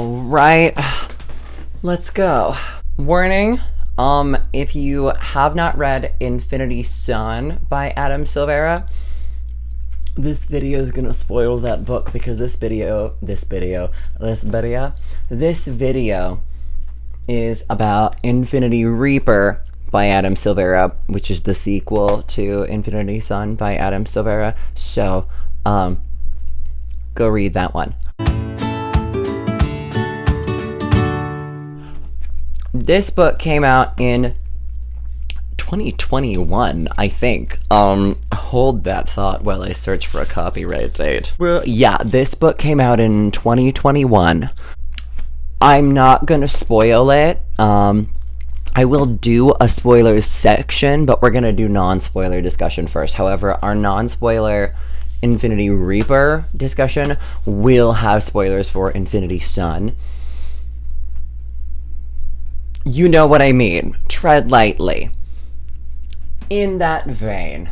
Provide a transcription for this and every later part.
All right, let's go. Warning, if you have not read Infinity Son by Adam Silvera, this video is gonna spoil that book because this video is about Infinity Reaper by Adam Silvera, which is the sequel to Infinity Son by Adam Silvera. So, go read that one. This book came out in 2021, I think. Hold that thought while I search for a copyright date. Well, yeah, this book came out in 2021. I'm not gonna spoil it. I will do a spoilers section, but we're gonna do non-spoiler discussion first. However, our non-spoiler Infinity Reaper discussion will have spoilers for Infinity Son. You know what I mean. Tread lightly. In that vein,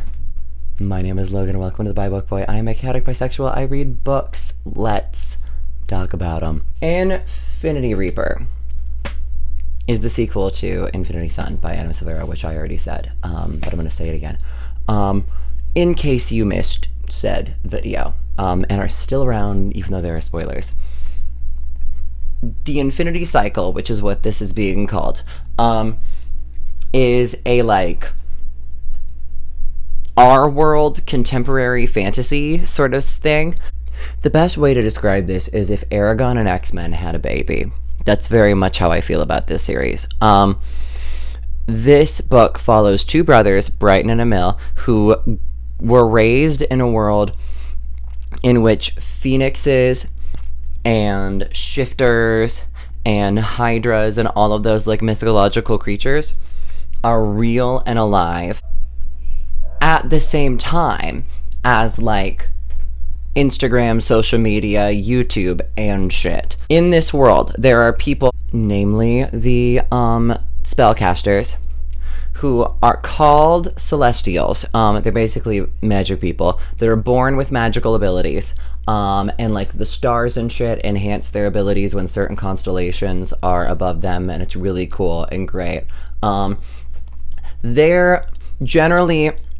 my name is Logan and welcome to the Bi Book Boy. I am a chaotic bisexual. I read books. Let's talk about them. Infinity Reaper is the sequel to Infinity Son by Adam Silvera, which I already said, but I'm going to say it again. In case you missed said video, and are still around even though there are spoilers. The Infinity Cycle, which is what this is being called, is a, like, our world contemporary fantasy sort of thing. The best way to describe this is if Aragon and X-Men had a baby. That's very much how I feel about this series. This book follows two brothers, Brighton and Emil, who were raised in a world in which phoenixes and shifters and hydras and all of those, like, mythological creatures are real and alive at the same time as, like, Instagram, social media, YouTube, and shit. In this world, there are people, namely the spellcasters, who are called Celestials. They're basically magic people that are born with magical abilities. And, like, the stars and shit enhance their abilities when certain constellations are above them, and it's really cool and great. They're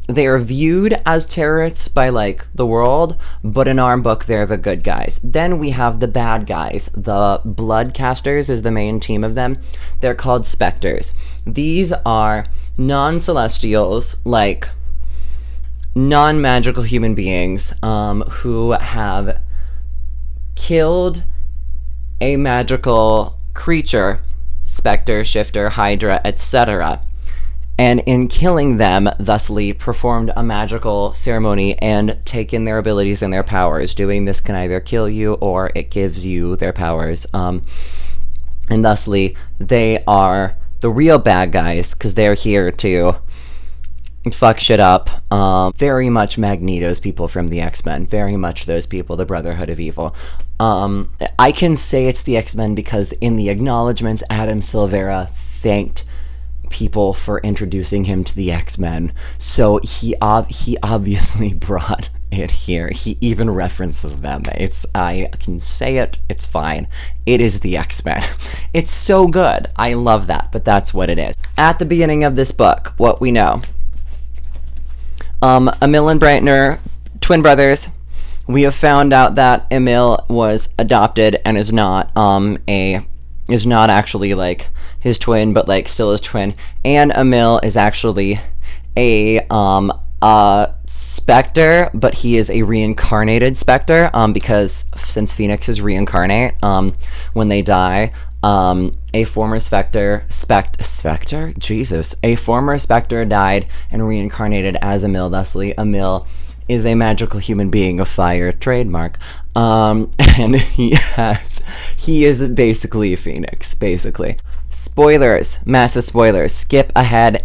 viewed as terrorists by, like, the world, but in our book, they're the good guys. Then we have the bad guys. The Bloodcasters is the main team of them. They're called Spectres. These are non-celestials, like, non-magical human beings, who have killed a magical creature, specter, shifter, hydra, etc., and in killing them, thusly performed a magical ceremony and taken their abilities and their powers. Doing this can either kill you or it gives you their powers. And thusly, they are the real bad guys, because they're here to fuck shit up. Very much Magneto's people from the X-Men. Very much those people, the Brotherhood of Evil. I can say it's the X-Men because in the acknowledgments, Adam Silvera thanked people for introducing him to the X-Men. So he obviously brought it here. He even references them. I can say it. It's fine. It is the X-Men. It's so good. I love that, but that's what it is. At the beginning of this book, what we know. Emil and Brighton are twin brothers. We have found out that Emil was adopted and is not actually, like, his twin, but, like, still his twin. And Emil is actually a specter, but he is a reincarnated specter, because since phoenixes reincarnate when they die, a former specter died and reincarnated as Emil. Thusly, Emil is a magical human being of fire, trademark. And he is basically a phoenix, basically. Spoilers, massive spoilers. Skip ahead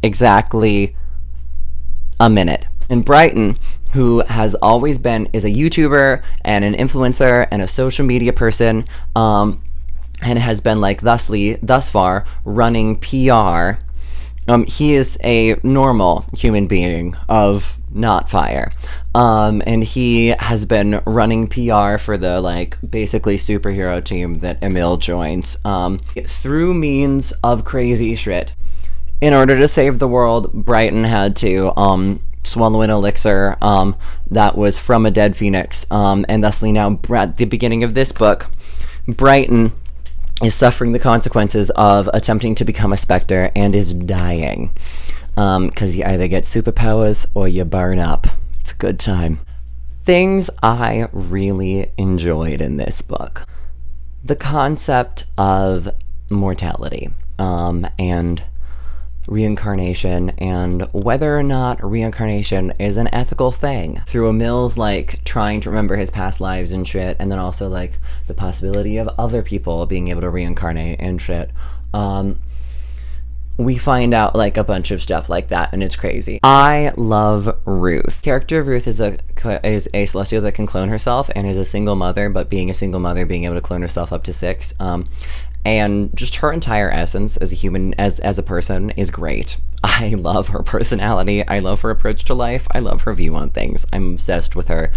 exactly a minute. And Brighton, who has always been, is a YouTuber and an influencer and a social media person, and has been, like, thus far running PR He is a normal human being of not fire. And he has been running PR for the, like, basically superhero team that Emil joins, through means of crazy shit. In order to save the world, Brighton had to, swallow an elixir, that was from a dead phoenix, and thusly now, at the beginning of this book, Brighton is suffering the consequences of attempting to become a specter and is dying. Because you either get superpowers or you burn up. It's a good time. Things I really enjoyed in this book. The concept of mortality, and reincarnation, and whether or not reincarnation is an ethical thing through Emil's, like, trying to remember his past lives and shit, and then also, like, the possibility of other people being able to reincarnate and shit. We find out, like, a bunch of stuff like that, and it's crazy. I love Ruth. The character of Ruth is a celestial that can clone herself and is a single mother, but being a single mother, being able to clone herself up to 6, and just her entire essence as a human, as a person, is great. I love her personality. I love her approach to life. I love her view on things. I'm obsessed with her.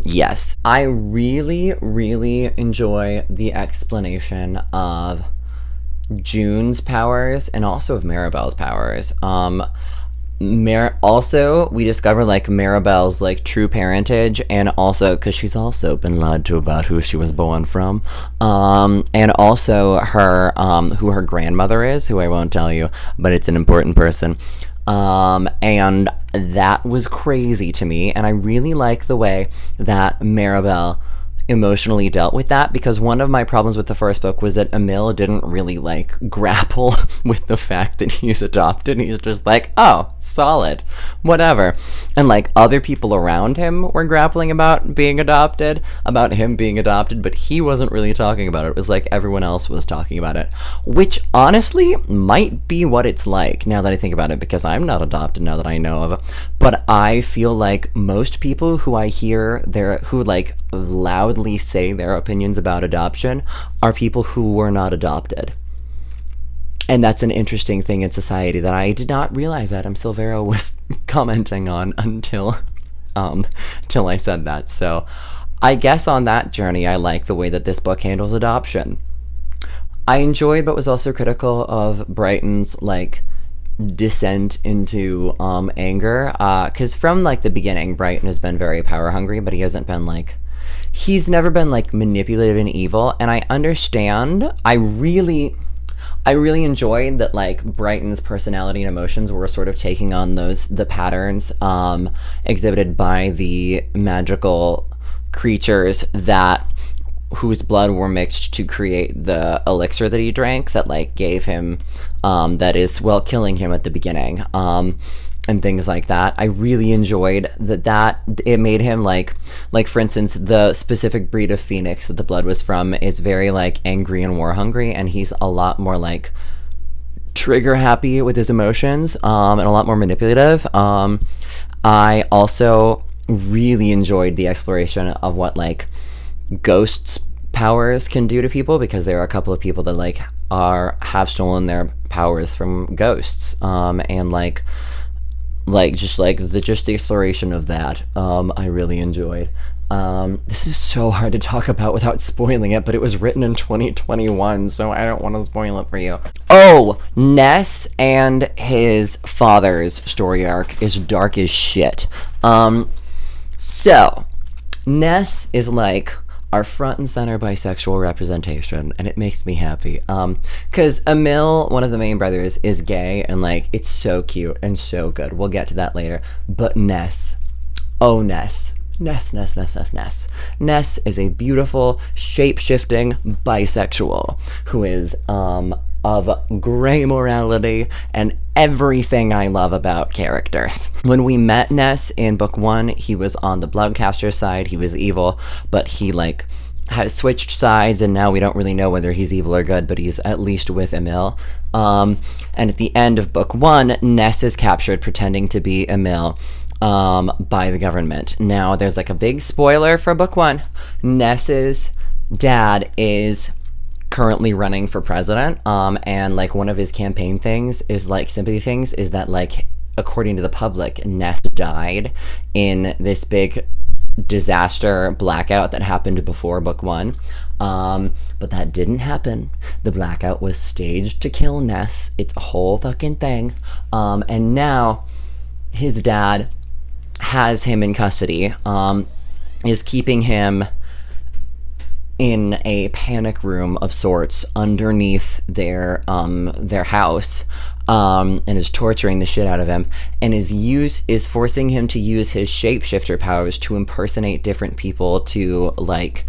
Yes. I really, really enjoy the explanation of June's powers and also of Maribel's powers. Also, we discover, like, Maribel's, like, true parentage, and also because she's also been lied to about who she was born from, and also her who her grandmother is, who I won't tell you, but it's an important person, and that was crazy to me, and I really like the way that Maribel emotionally dealt with that, because one of my problems with the first book was that Emil didn't really, like, grapple with the fact that he's adopted. He's just like, oh, solid, whatever. And, like, other people around him were grappling about being adopted, about him being adopted, but he wasn't really talking about it. It was like everyone else was talking about it, which honestly might be what it's like now that I think about it, because I'm not adopted now that I know of. But I feel like most people who I hear who, like, loudly say their opinions about adoption are people who were not adopted. And that's an interesting thing in society that I did not realize Adam Silvera was commenting on until I said that. So I guess on that journey, I like the way that this book handles adoption. I enjoyed but was also critical of Brighton's, like, descent into anger, because from, like, the beginning, Brighton has been very power hungry, but he hasn't been, like, he's never been, like, manipulative and evil, and I understand. I really enjoyed that, like, Brighton's personality and emotions were sort of taking on the patterns exhibited by the magical creatures whose blood were mixed to create the elixir that he drank that, like, gave him that is, well, killing him at the beginning, and things like that. I really enjoyed that it made him, like, for instance, the specific breed of phoenix that the blood was from is very, like, angry and war hungry, and he's a lot more, like, trigger happy with his emotions, and a lot more manipulative. I also really enjoyed the exploration of what, like, ghosts' powers can do to people, because there are a couple of people that, like, have stolen their powers from ghosts, and just the exploration of that, I really enjoyed. This is so hard to talk about without spoiling it, but it was written in 2021, so I don't want to spoil it for you. Oh, Ness and his father's story arc is dark as shit. So Ness is, like, our front and center bisexual representation, and it makes me happy. Because Emil, one of the main brothers, is gay, and, like, it's so cute and so good. We'll get to that later. But Ness. Oh, Ness. Ness is a beautiful, shape-shifting bisexual who is, of gray morality and everything I love about characters. When we met Ness in book 1, he was on the Bloodcaster side. He was evil, but he, like, has switched sides, and now we don't really know whether he's evil or good, but he's at least with Emil. And at the end of book 1, Ness is captured pretending to be Emil by the government. Now, there's, like, a big spoiler for book 1. Ness's dad is currently running for president. And like one of his campaign things is like sympathy things is that like according to the public, Ness died in this big disaster blackout that happened before book 1. But that didn't happen. The blackout was staged to kill Ness. It's a whole fucking thing. And now his dad has him in custody, is keeping him in a panic room of sorts underneath their house, and is torturing the shit out of him, and is forcing him to use his shapeshifter powers to impersonate different people to like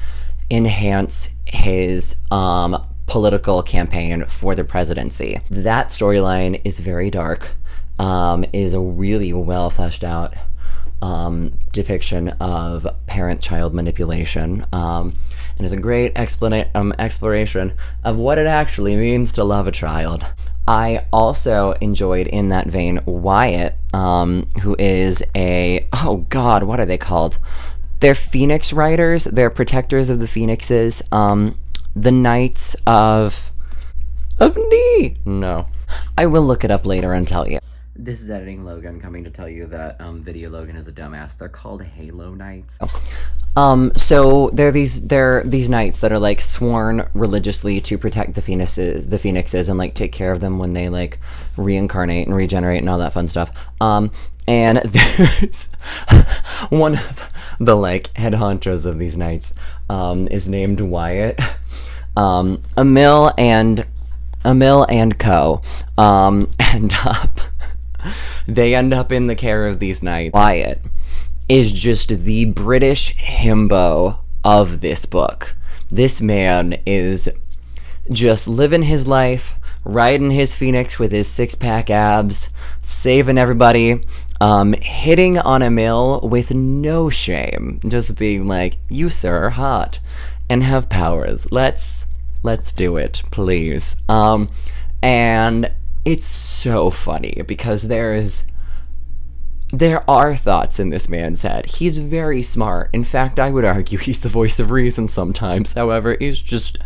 enhance his political campaign for the presidency. That storyline is very dark, is a really well fleshed out depiction of parent-child manipulation, and is a great exploration of what it actually means to love a child. I also enjoyed, in that vein, Wyatt, who is oh god, what are they called? They're Phoenix Riders. They're protectors of the Phoenixes. The Knights of Knee. No. I will look it up later and tell you. This is Editing Logan coming to tell you that Video Logan is a dumbass. They're called Halo Knights. So they're these knights that are like sworn religiously to protect the phoenixes and like take care of them when they like reincarnate and regenerate and all that fun stuff. And there's one of the like head honchos of these knights is named Wyatt. Emil and Co. End up in the care of these knights. Wyatt is just the British himbo of this book. This man is just living his life, riding his phoenix with his six-pack abs, saving everybody, hitting on Emil with no shame, just being like, "You sir are hot and have powers. Let's do it, please." And it's so funny because there are thoughts in this man's head. He's very smart. In fact, I would argue he's the voice of reason sometimes. However, he's just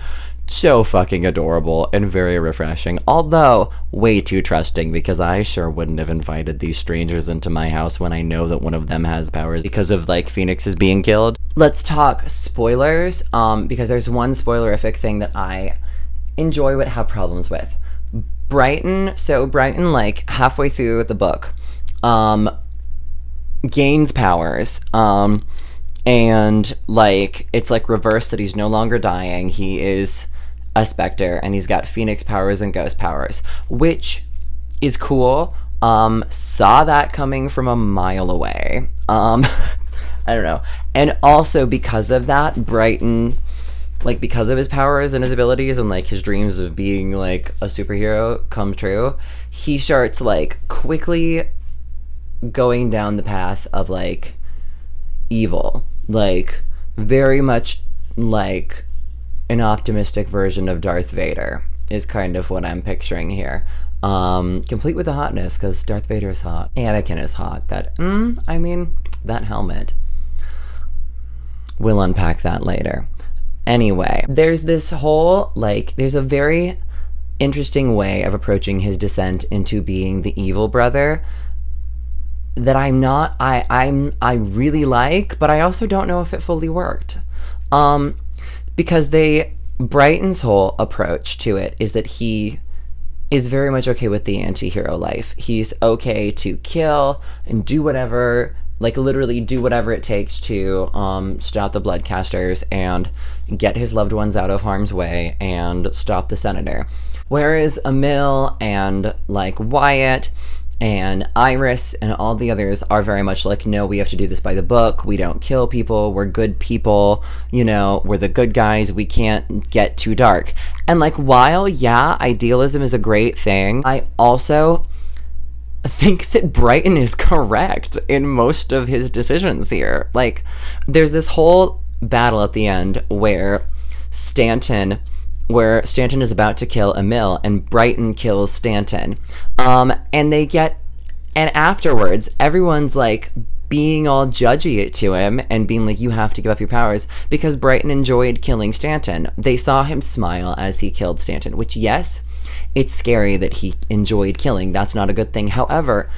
so fucking adorable and very refreshing. Although, way too trusting, because I sure wouldn't have invited these strangers into my house when I know that one of them has powers because of, like, phoenixes being killed. Let's talk spoilers, because there's one spoilerific thing that I enjoy but have problems with. Brighton, like, halfway through the book, gains powers, and like it's like reversed that he's no longer dying. He is a specter and he's got phoenix powers and ghost powers, which is cool. Saw that coming from a mile away. I don't know. And also because of that, Brighton, like because of his powers and his abilities and like his dreams of being like a superhero come true, he starts like quickly going down the path of like evil, like very much like an optimistic version of Darth Vader is kind of what I'm picturing here, complete with the hotness, because Darth Vader is hot, Anakin is hot. That that helmet, we'll unpack that later. Anyway, there's this whole there's a very interesting way of approaching his descent into being the evil brother that I really like, but I also don't know if it fully worked. Because Brighton's whole approach to it is that he is very much okay with the anti-hero life. He's okay to kill and do whatever, like literally do whatever it takes to stop the Bloodcasters and get his loved ones out of harm's way and stop the Senator. Whereas Emil and like Wyatt and Iris and all the others are very much like, no, we have to do this by the book. We don't kill people. We're good people. You know, we're the good guys. We can't get too dark. And like, while, yeah, idealism is a great thing, I also think that Brighton is correct in most of his decisions here. Like, there's this whole battle at the end where Stanton is about to kill Emil and Brighton kills Stanton. And afterwards, everyone's like being all judgy to him and being like, you have to give up your powers, because Brighton enjoyed killing Stanton. They saw him smile as he killed Stanton, which, yes, it's scary that he enjoyed killing. That's not a good thing. However,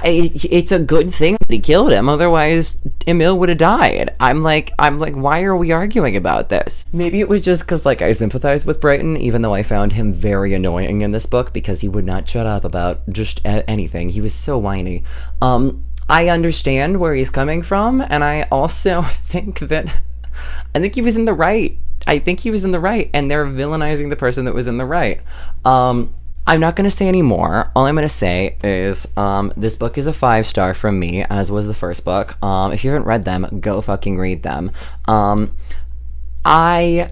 it's a good thing that he killed him. Otherwise, Emil would have died. I'm like, why are we arguing about this? Maybe it was just because, like, I sympathize with Brighton, even though I found him very annoying in this book because he would not shut up about just anything. He was so whiny. I understand where he's coming from, and I also think he was in the right. I think he was in the right, and they're villainizing the person that was in the right. I'm not going to say any more. All I'm going to say is this book is a 5-star from me, as was the first book. If you haven't read them, go fucking read them. I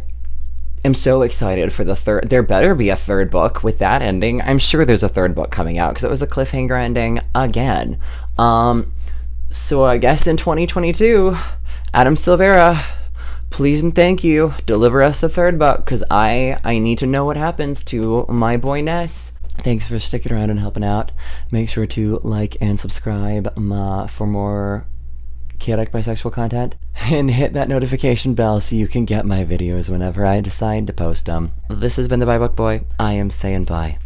am so excited for the third. There better be a third book with that ending. I'm sure there's a third book coming out because it was a cliffhanger ending again. So I guess in 2022, Adam Silvera, please and thank you, deliver us a third book, because I need to know what happens to my boy Ness. Thanks for sticking around and helping out. Make sure to like and subscribe for more chaotic bisexual content, and hit that notification bell so you can get my videos whenever I decide to post them. This has been the Bi Book Boy. I am saying bye.